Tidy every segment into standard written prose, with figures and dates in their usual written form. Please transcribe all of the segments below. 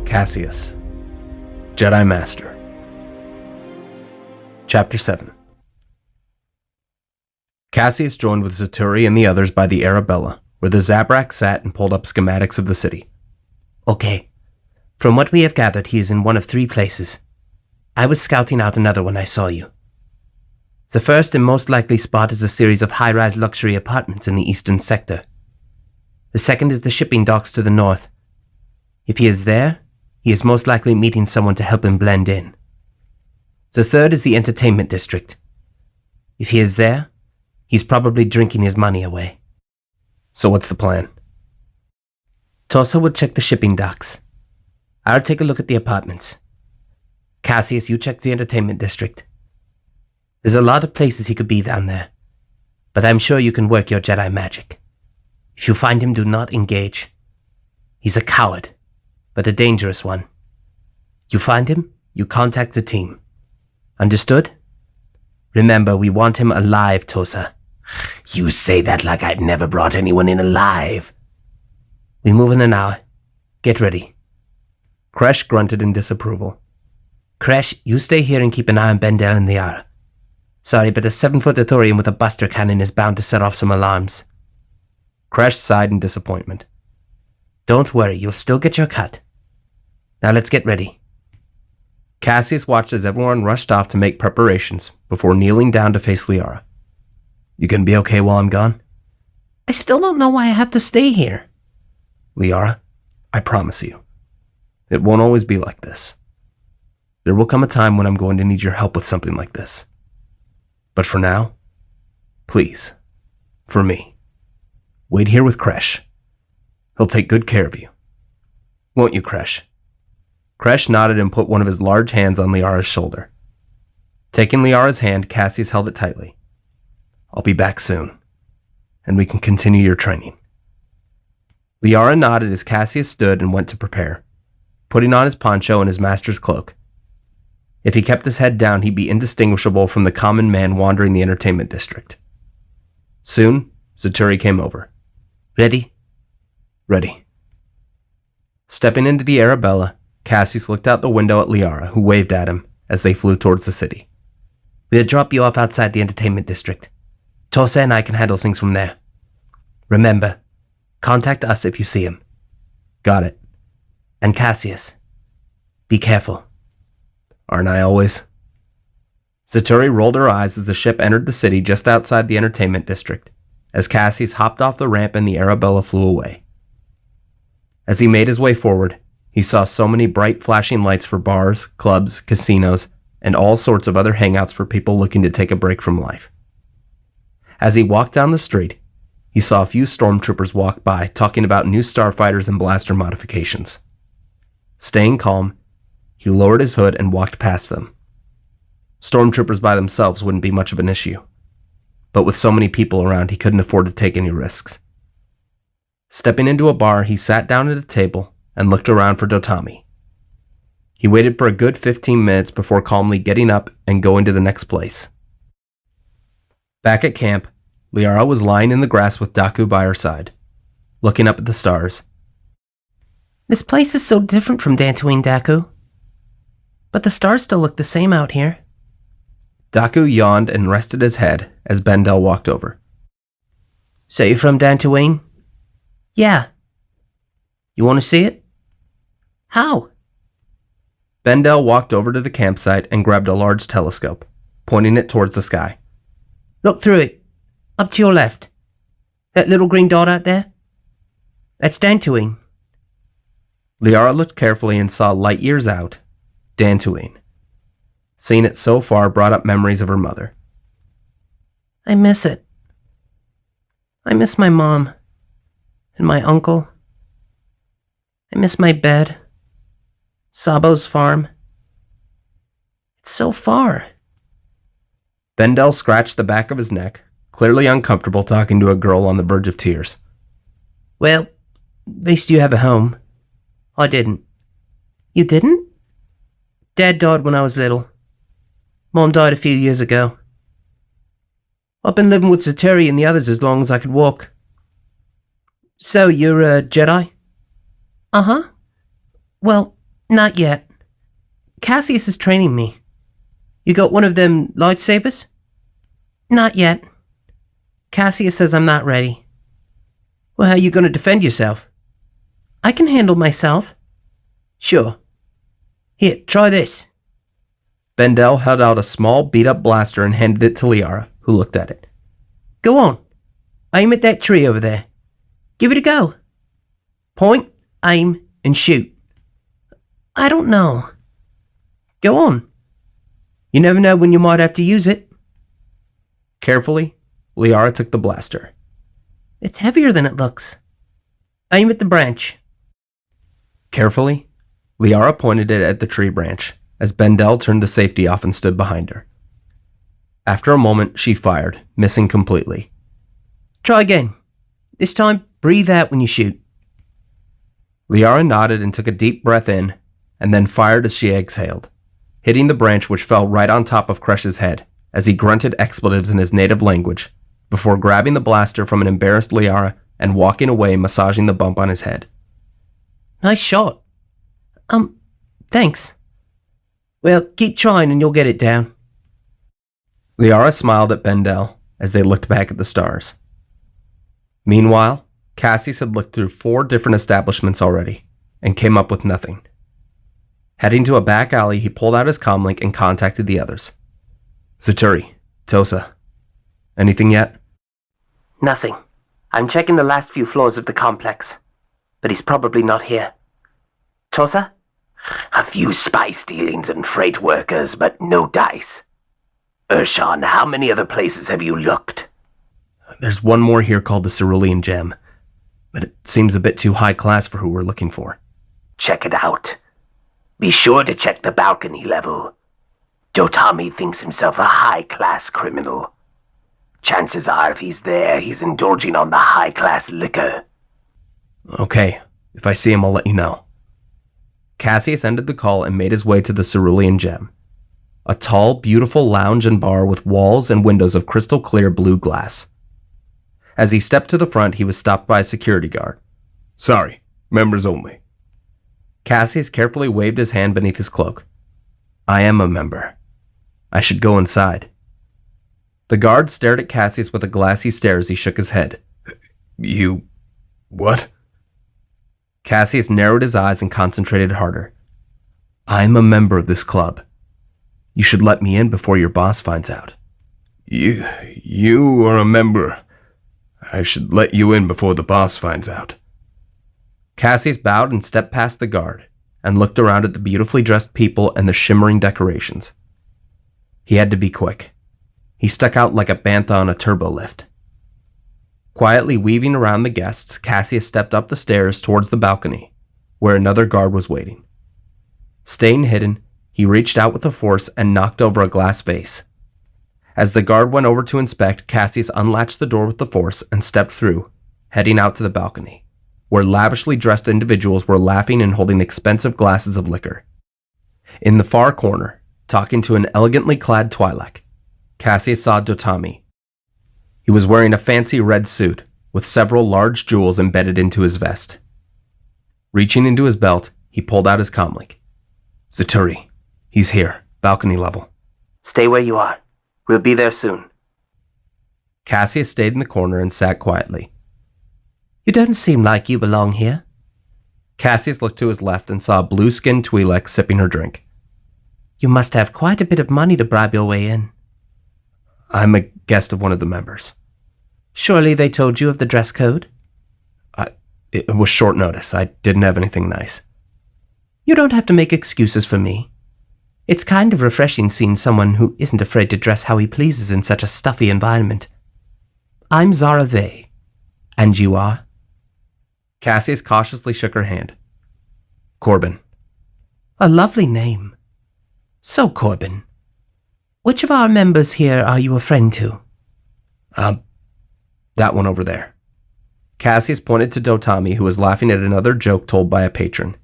Caseus, Jedi Master. Chapter 7. Caseus joined with Zaturi and the others by the Arabella, where the Zabrak sat and pulled up schematics of the city. Okay. From what we have gathered, he is in one of three places. I was scouting out another when I saw you. The first and most likely spot is a series of high-rise luxury apartments in the eastern sector. The second is the shipping docks to the north. If he is there, he is most likely meeting someone to help him blend in. The third is the entertainment district. If he is there, he's probably drinking his money away. So what's the plan? Tosa would check the shipping docks. I'll take a look at the apartments. Caseus, you check the entertainment district. There's a lot of places he could be down there, but I'm sure you can work your Jedi magic. If you find him, do not engage. He's a coward, but a dangerous one. You find him, you contact the team. Understood? Remember, we want him alive, Tosa. You say that like I've never brought anyone in alive. We move in an hour. Get ready. Kresh grunted in disapproval. Kresh, you stay here and keep an eye on Bendel and Liara. Sorry, but a 7-foot Ithorian with a buster cannon is bound to set off some alarms. Kresh sighed in disappointment. Don't worry, you'll still get your cut. Now let's get ready. Caseus watched as everyone rushed off to make preparations before kneeling down to face Liara. You gonna be okay while I'm gone? I still don't know why I have to stay here. Liara, I promise you, it won't always be like this. There will come a time when I'm going to need your help with something like this. But for now, please, for me, wait here with Kresh. He'll take good care of you. Won't you, Kresh? Kresh nodded and put one of his large hands on Liara's shoulder. Taking Liara's hand, Caseus held it tightly. I'll be back soon, and we can continue your training. Liara nodded as Caseus stood and went to prepare, putting on his poncho and his master's cloak. If he kept his head down, he'd be indistinguishable from the common man wandering the entertainment district. Soon, Zaturi came over. Ready? Ready. Stepping into the Arabella, Caseus looked out the window at Liara, who waved at him as they flew towards the city. We'll drop you off outside the entertainment district. Tosa and I can handle things from there. Remember, contact us if you see him. Got it. And Caseus, be careful. Aren't I always? Zaturi rolled her eyes as the ship entered the city just outside the entertainment district, as Caseus hopped off the ramp and the Arabella flew away. As he made his way forward, he saw so many bright flashing lights for bars, clubs, casinos, and all sorts of other hangouts for people looking to take a break from life. As he walked down the street, he saw a few stormtroopers walk by talking about new starfighters and blaster modifications. Staying calm, he lowered his hood and walked past them. Stormtroopers by themselves wouldn't be much of an issue, but with so many people around, he couldn't afford to take any risks. Stepping into a bar, he sat down at a table and looked around for Dotami. He waited for a good 15 minutes before calmly getting up and going to the next place. Back at camp, Liara was lying in the grass with Daku by her side, looking up at the stars. This place is so different from Dantooine, Daku. But the stars still look the same out here. Daku yawned and rested his head as Bendel walked over. So you're from Dantooine? Yeah. You want to see it? How? Bendel walked over to the campsite and grabbed a large telescope, pointing it towards the sky. Look through it. Up to your left. That little green dot out there? That's Dantooine. Liara looked carefully and saw light years out, Dantooine. Seeing it so far brought up memories of her mother. I miss it. I miss my mom. And my uncle. I miss my bed. Sabo's farm. It's so far. Bendel scratched the back of his neck, clearly uncomfortable talking to a girl on the verge of tears. Well, at least you have a home. I didn't. You didn't? Dad died when I was little. Mom died a few years ago. I've been living with Zaturi and the others as long as I could walk. So, you're a Jedi? Uh-huh. Well, Not yet. Caseus is training me. You got one of them lightsabers? Not yet. Caseus says I'm not ready. Well, how are you going to defend yourself? I can handle myself. Sure. Here, try this. Bendel held out a small, beat-up blaster and handed it to Liara, who looked at it. Go on. Aim at that tree over there. Give it a go. Point, aim, and shoot. I don't know. Go on. You never know when you might have to use it. Carefully, Liara took the blaster. It's heavier than it looks. Aim at the branch. Carefully, Liara pointed it at the tree branch, as Bendel turned the safety off and stood behind her. After a moment, she fired, missing completely. Try again. This time, breathe out when you shoot. Liara nodded and took a deep breath in, and then fired as she exhaled, hitting the branch which fell right on top of Kresh's head, as he grunted expletives in his native language, before grabbing the blaster from an embarrassed Liara and walking away, massaging the bump on his head. Nice shot. Thanks. Well, keep trying and you'll get it down. Liara smiled at Bendel as they looked back at the stars. Meanwhile, Caseus had looked through 4 different establishments already, and came up with nothing. Heading to a back alley, he pulled out his comlink and contacted the others. Saturi, Tosa, anything yet? Nothing. I'm checking the last few floors of the complex, but he's probably not here. Tosa? A few spy stealings and freight workers, but no dice. Urshan, how many other places have you looked? There's one more here called the Cerulean Gem, but it seems a bit too high class for who we're looking for. Check it out. Be sure to check the balcony level. Dotami thinks himself a high-class criminal. Chances are if he's there, he's indulging on the high-class liquor. Okay, if I see him, I'll let you know. Caseus ended the call and made his way to the Cerulean Gem, a tall, beautiful lounge and bar with walls and windows of crystal-clear blue glass. As he stepped to the front, he was stopped by a security guard. Sorry, members only. Caseus carefully waved his hand beneath his cloak. I am a member. I should go inside. The guard stared at Caseus with a glassy stare as he shook his head. You... what? Caseus narrowed his eyes and concentrated harder. I'm a member of this club. You should let me in before your boss finds out. You are a member. I should let you in before the boss finds out. Caseus bowed and stepped past the guard, and looked around at the beautifully dressed people and the shimmering decorations. He had to be quick. He stuck out like a bantha on a turbo lift. Quietly weaving around the guests, Caseus stepped up the stairs towards the balcony, where another guard was waiting. Staying hidden, he reached out with a force and knocked over a glass vase. As the guard went over to inspect, Caseus unlatched the door with the force and stepped through, heading out to the balcony, where lavishly dressed individuals were laughing and holding expensive glasses of liquor. In the far corner, talking to an elegantly clad Twi'lek, Caseus saw Dotami. He was wearing a fancy red suit, with several large jewels embedded into his vest. Reaching into his belt, he pulled out his comlink. Saturi, he's here, balcony level. Stay where you are. We'll be there soon. Caseus stayed in the corner and sat quietly. You don't seem like you belong here. Caseus looked to his left and saw a blue-skinned Twi'lek sipping her drink. You must have quite a bit of money to bribe your way in. I'm a guest of one of the members. Surely they told you of the dress code? It was short notice. I didn't have anything nice. You don't have to make excuses for me. It's kind of refreshing seeing someone who isn't afraid to dress how he pleases in such a stuffy environment. I'm Zara Vey. And you are? Caseus cautiously shook her hand. Corbin. A lovely name. So, Corbin, which of our members here are you a friend to? That one over there. Caseus pointed to Dotami, who was laughing at another joke told by a patron.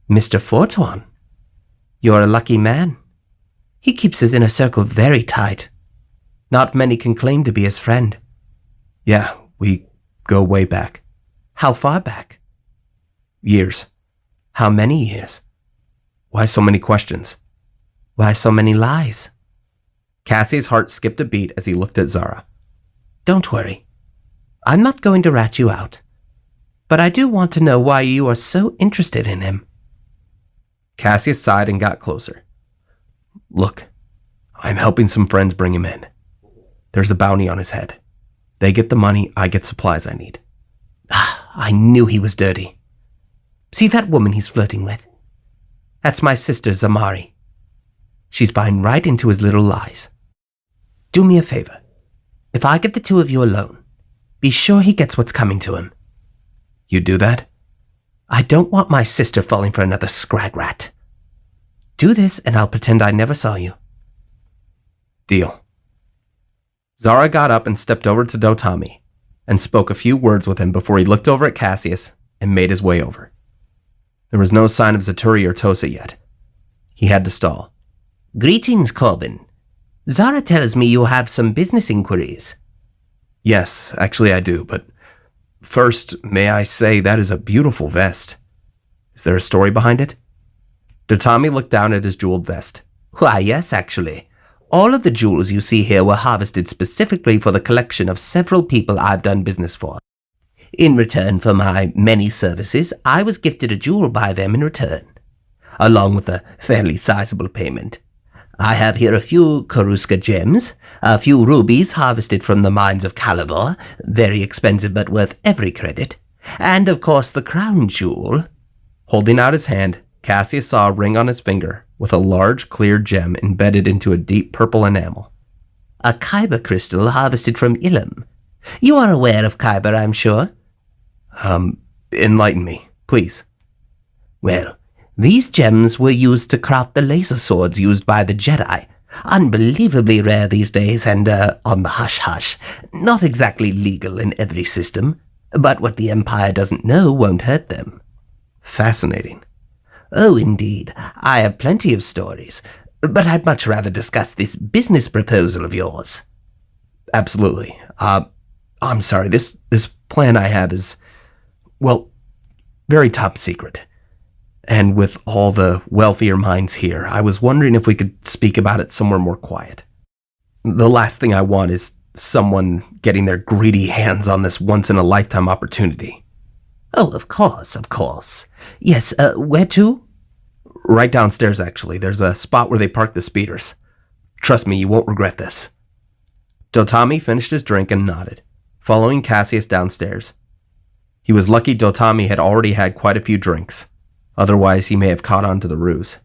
Mr. Fortuan. You're a lucky man. He keeps his inner circle very tight. Not many can claim to be his friend. Yeah, we go way back. How far back? Years. How many years? Why so many questions? Why so many lies? Cassie's heart skipped a beat as he looked at Zara. Don't worry. I'm not going to rat you out. But I do want to know why you are so interested in him. Caseus sighed and got closer. Look, I'm helping some friends bring him in. There's a bounty on his head. They get the money, I get supplies I need. I knew he was dirty. See that woman he's flirting with? That's my sister, Zamari. She's buying right into his little lies. Do me a favor. If I get the two of you alone, be sure he gets what's coming to him. You do that? I don't want my sister falling for another scrag rat. Do this and I'll pretend I never saw you. Deal. Zara got up and stepped over to Dotami and spoke a few words with him before he looked over at Caseus and made his way over. There was no sign of Zaturi or Tosa yet. He had to stall. Greetings, Corbin. Zara tells me you have some business inquiries. Yes, actually I do, but first, may I say that is a beautiful vest. Is there a story behind it? Dotami looked down at his jeweled vest. Why, yes, actually. All of the jewels you see here were harvested specifically for the collection of several people I've done business for. In return for my many services, I was gifted a jewel by them in return, along with a fairly sizable payment. I have here a few Cerulean gems, a few rubies harvested from the mines of Calidor, very expensive but worth every credit, and of course the crown jewel. Holding out his hand, Cassius saw a ring on his finger with a large clear gem embedded into a deep purple enamel. A Kyber crystal harvested from Ilum. You are aware of Kyber, I'm sure? Enlighten me, please. Well, these gems were used to craft the laser swords used by the Jedi. Unbelievably rare these days and, on the hush-hush. Not exactly legal in every system, but what the Empire doesn't know won't hurt them. Fascinating. Oh, indeed. I have plenty of stories, but I'd much rather discuss this business proposal of yours. Absolutely. I'm sorry, this plan I have is, well, very top secret. And with all the wealthier minds here, I was wondering if we could speak about it somewhere more quiet. The last thing I want is someone getting their greedy hands on this once-in-a-lifetime opportunity. Oh, of course, of course. Yes, where to? Right downstairs, actually. There's a spot where they park the speeders. Trust me, you won't regret this. Dotami finished his drink and nodded, following Cassius downstairs. He was lucky Dotami had already had quite a few drinks. Otherwise, he may have caught on to the ruse.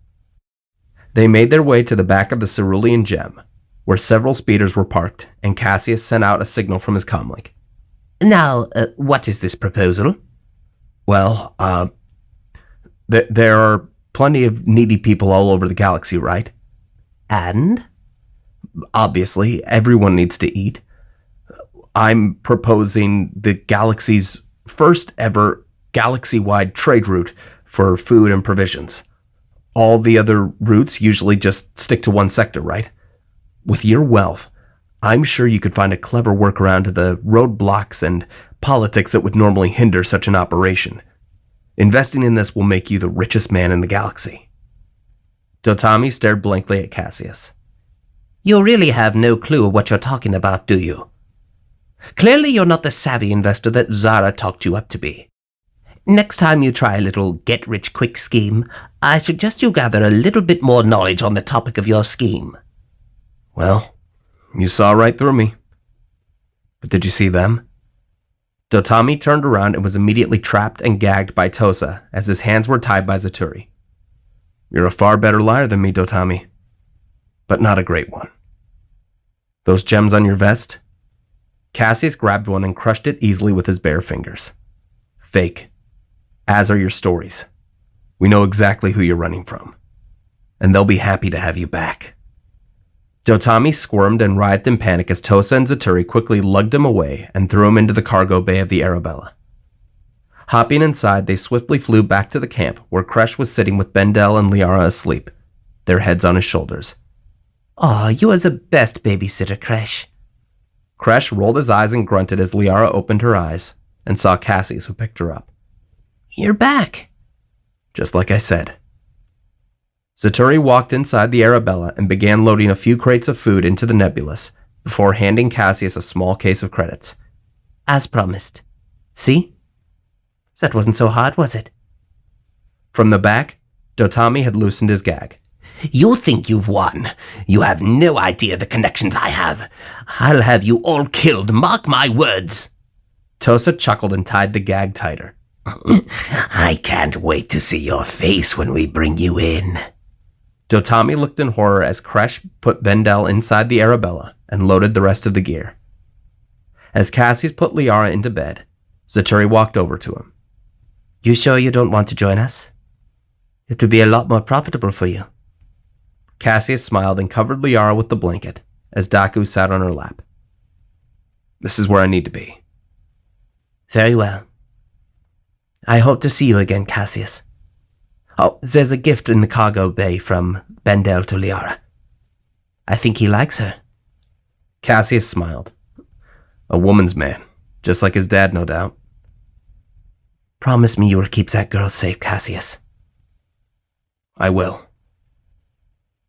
They made their way to the back of the Cerulean Gem, where several speeders were parked, and Cassius sent out a signal from his comlink. Now, what is this proposal? Well, there are plenty of needy people all over the galaxy, right? And? Obviously, everyone needs to eat. I'm proposing the galaxy's first ever galaxy-wide trade route for food and provisions. All the other routes usually just stick to one sector, right? With your wealth, I'm sure you could find a clever workaround to the roadblocks and politics that would normally hinder such an operation. Investing in this will make you the richest man in the galaxy. Dotami stared blankly at Cassius. You really have no clue what you're talking about, do you? Clearly you're not the savvy investor that Zara talked you up to be. Next time you try a little get-rich-quick scheme, I suggest you gather a little bit more knowledge on the topic of your scheme. Well, you saw right through me. But did you see them? Dotami turned around and was immediately trapped and gagged by Tosa as his hands were tied by Zaturi. You're a far better liar than me, Dotami, but not a great one. Those gems on your vest? Cassius grabbed one and crushed it easily with his bare fingers. Fake, as are your stories. We know exactly who you're running from, and they'll be happy to have you back. Dotami squirmed and writhed in panic as Tosa and Zaturi quickly lugged him away and threw him into the cargo bay of the Arabella. Hopping inside, they swiftly flew back to the camp where Kresh was sitting with Bendel and Liara asleep, their heads on his shoulders. "Aw, you are the best babysitter, Kresh." Kresh rolled his eyes and grunted as Liara opened her eyes and saw Cassius, who picked her up. "You're back." Just like I said. Zaturi walked inside the Arabella and began loading a few crates of food into the nebulous before handing Caseus a small case of credits. As promised. See? That wasn't so hard, was it? From the back, Dotami had loosened his gag. You think you've won. You have no idea the connections I have. I'll have you all killed, mark my words. Tosa chuckled and tied the gag tighter. I can't wait to see your face when we bring you in. Dotami looked in horror as Kresh put Bendel inside the Arabella and loaded the rest of the gear. As Cassius put Liara into bed, Zaturi walked over to him. You sure you don't want to join us? It would be a lot more profitable for you. Cassius smiled and covered Liara with the blanket as Daku sat on her lap. This is where I need to be. Very well. I hope to see you again, Caseus. Oh, there's a gift in the cargo bay from Bendel to Liara. I think he likes her. Cassius smiled. A woman's man, just like his dad, no doubt. Promise me you will keep that girl safe, Caseus. I will.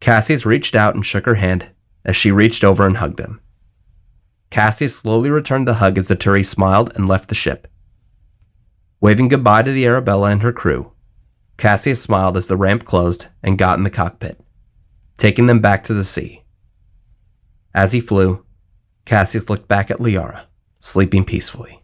Cassius reached out and shook her hand as she reached over and hugged him. Cassius slowly returned the hug as Zaturi smiled and left the ship. Waving goodbye to the Arabella and her crew, Cassius smiled as the ramp closed and got in the cockpit, taking them back to the sea. As he flew, Cassius looked back at Liara, sleeping peacefully.